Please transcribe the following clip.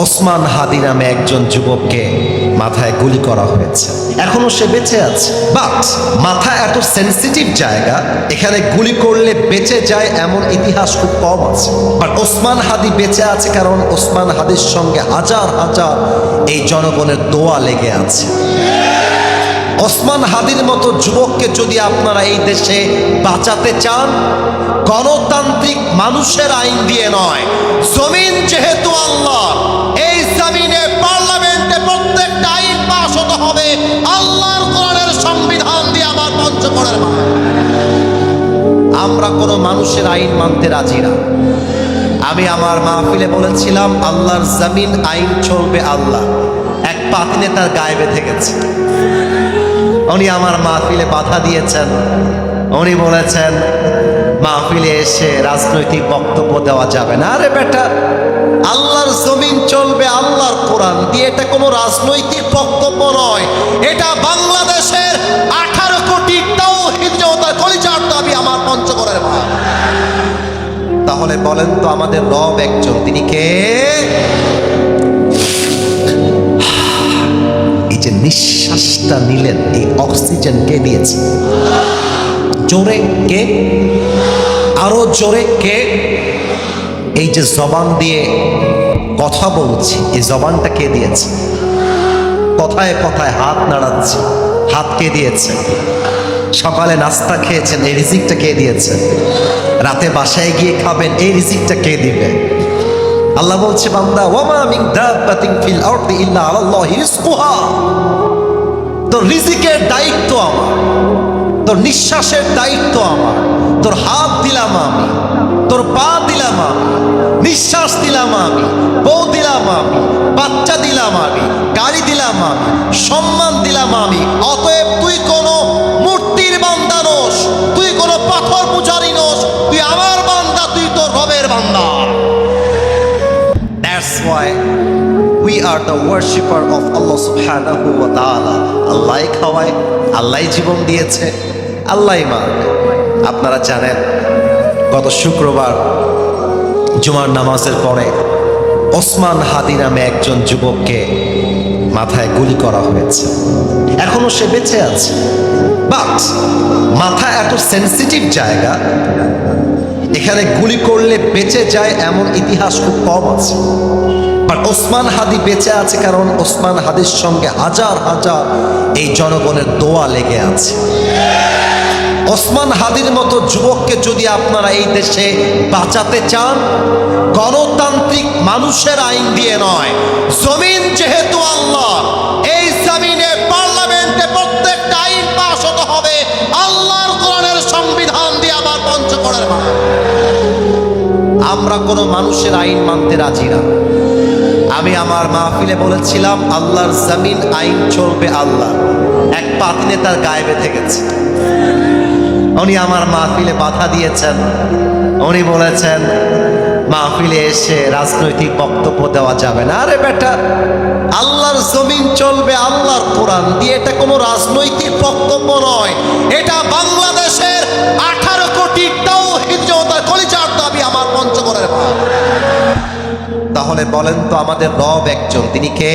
ওসমান হাদি নামে একজন যুবককে মাথায় গুলি করা হয়েছে। এখনো সে বেঁচে আছে, বাট মাথা এত সেন্সিটিভ জায়গা, এখানে গুলি করলে বেঁচে যায় এমন ইতিহাস খুব কম আছে। বাট ওসমান হাদি বেঁচে আছে কারণ ওসমান হাদির সঙ্গে হাজার হাজার এই জনগণের দোয়া লেগে আছে। ওসমান হাদির মতো যুবককে যদি আপনারা এই দেশে বাঁচাতে চান, গণতান্ত্রিক মানুষের আইন দিয়ে নয়, জমিন যেহেতু আল্লাহ, এই জমিনে পার্লামেন্টে প্রত্যেকটা আইন পাস হতে হবে আল্লাহর কোরআনের সংবিধান দিয়ে। আমার পঞ্চগড়ের আমরা কোনো মানুষের আইন মানতে রাজি না। আমি আমার মাহফিলে বলেছিলাম আল্লাহর জমিন, আইন চলবে আল্লাহ। এক পাতিনে তার গায়ে বেঁধে গেছে, উনি আমার মাহফিলে বাধা দিয়েছেন। উনি বলেছেন মাহফিলে এসে রাজনৈতিক বক্তব্য দেওয়া যাবে না। আরে বেটা, আল্লাহর জমিন চলবে আল্লাহর কোরআন দিয়ে, এটা কোনো রাজনৈতিক বক্তব্য নয়, এটা বাংলাদেশের 18 কোটি তাওহীদ জনতার কলিজার দাবি। আমার পঞ্চগড়ের ভাই, তাহলে বলেন তো আমাদের রব একজন, তিনি কে? এই যে নিঃশ্বাসটা নিলেন, এই অক্সিজেন কে দিয়েছে? জোরে কে? আরো জোরে কে? এই যে জবান দিয়ে কথা বলছি, এই জবানটা কে দিয়েছে? কথায় কথায় হাত নাড়াচ্ছি, হাত কে দিয়েছে? সকালে নাস্তা খেয়েছেন, এই রিজিকটা কে দিয়েছে? রাতে বাসায় গিয়ে খাবেন, এই রিজিকটা কে দিবে? আল্লাহ বলছে বান্দা, ওয়ামা মিন দাব্বাতিন ফিল আরদি ইল্লা আলাল্লাহি রিজকুহা। তোর রিজিকের দায়িত্ব আমার, তোর নিঃশ্বাসের দায়িত্ব আমার। তোর হাত দিলাম আমি, তোর পা দিলাম আমি, নিঃশ্বাস দিলাম আমি, বউ দিলাম আমি, বাচ্চা দিলাম আমি, গাড়ি দিলাম আমি, সম্মান দিলাম আমি। অতএব তুই কোনো মূর্তির বান্দা নোস, তুই কোনো পাথর পূজারি নোস, তুই আমার বান্দা, তুই তোর রবের বান্দা। That's why we are the worshipper of Allah subhanahu wa ta'ala. আল্লাহ খাওয়ায়, আল্লাহ জীবন দিয়েছে, আল্লাহ মানবে। আপনারা জানেন গত শুক্রবার জুমার নামাজের পরে ওসমান হাদি নামে একজন যুবককে মাথায় গুলি করা হয়েছে। এখনো সে বেঁচে আছে, বাট মাথা এত সেন্সিটিভ জায়গা, এখানে গুলি করলে বেঁচে যায় এমন ইতিহাস খুব কম আছে। বাট ওসমান হাদি বেঁচে আছে কারণ ওসমান হাদির সঙ্গে হাজার হাজার এই জনগণের দোয়া লেগে আছে। ওসমান হাদির মতো যুবককে যদি আপনারা এই দেশে বাঁচাতে চান, গণতান্ত্রিক মানুষের আইন দিয়ে নয়, জমিন যেহেতু আল্লাহ, এই জমিনে পার্লামেন্টে প্রত্যেকটা আইন পাস হতে হবে আল্লাহর কোরআনের সংবিধান দিয়ে। আমার পঞ্চগড়ের ভাই, আমরা কোনো মানুষের আইন মানতে রাজি না। আমি আমার মাহফিলে বলেছিলাম আল্লাহর জমিন, আইন চলবে আল্লাহ। এক পাতিনে তার গায়ে বেঁধে গেছে, উনি আমার মাহফিলে বাধা দিয়েছেন। উনি বলেছেন মাহফিলে এসে রাজনৈতিক বক্তব্য দেওয়া যাবে না। আরে বেটা, আল্লাহর জমিন চলবে আল্লাহর কোরআন দিয়ে, এটা কোনো রাজনৈতিক বক্তব্য নয়, এটা বাংলাদেশের 18 কোটি তাওহীদ জনতার কলিজার দাবি। আমার পঞ্চগড়ের ভাই, তাহলে বলেন তো আমাদের রব একজন, তিনি কে?